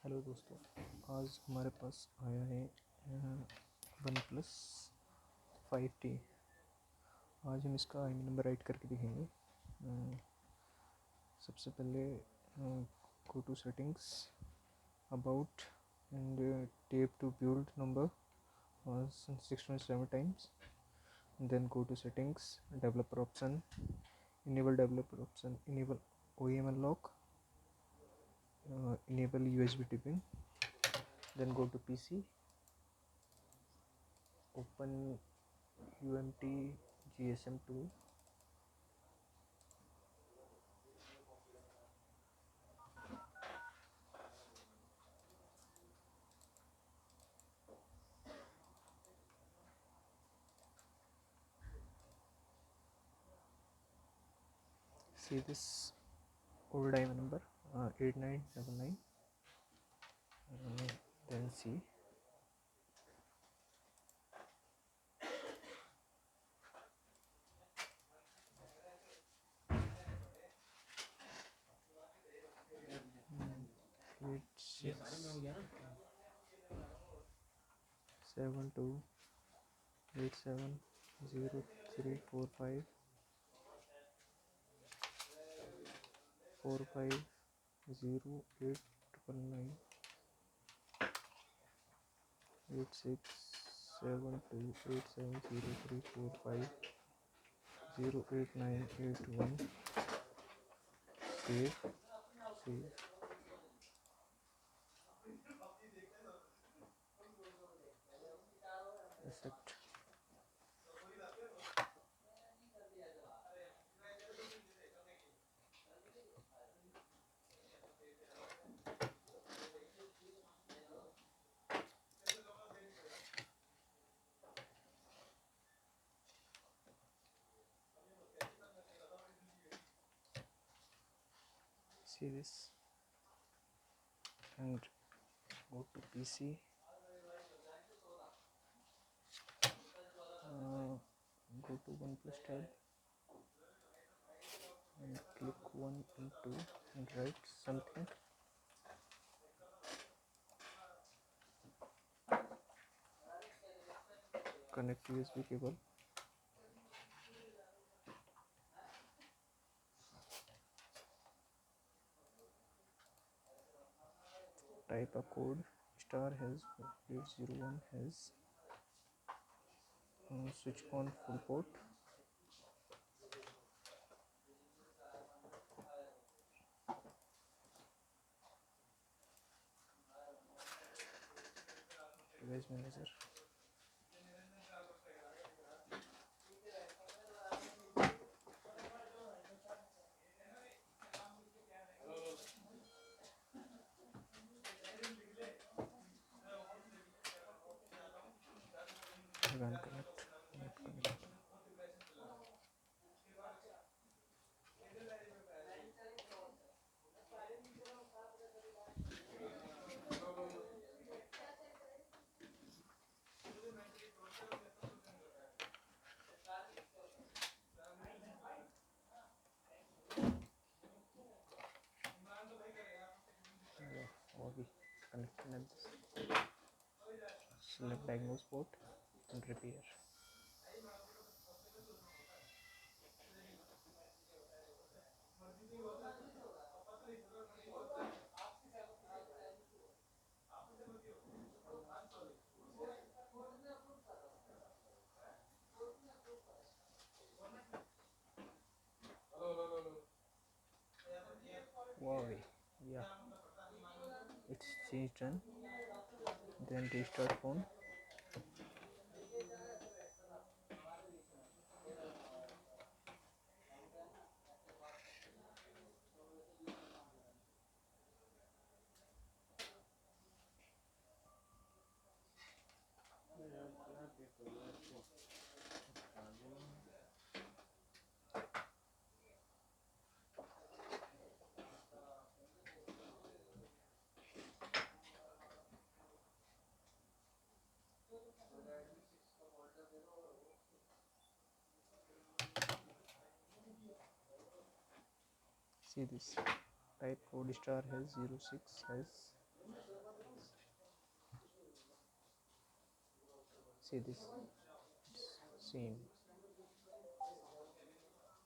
Hello दोस्तों, आज हमारे पास आया है वन प्लस 5T। आज हम इसका आई नंबर राइट करके दिखेंगे। सबसे पहले go to settings, about and tap to build number 627 times. Then go to settings, developer option, enable developer option, enable OEM unlock, enable USB tipping. Then go to PC, open UMT GSM tool. See this old IM number 8999. Then see eight six 72870345 450819 8672870345 08981. Save. Accept. See this and go to PC. Go to OnePlus tab and click 1 and 2 and write something. Connect USB cable. Type a code star has 801 has switch on full port. Device manager. Run connect. Not connect. Or we connected at this. Select diagnose port and repair. Wow, yeah, it's changed. Done. Then restart phone. See this. Type code star has 06 has see this, it's same.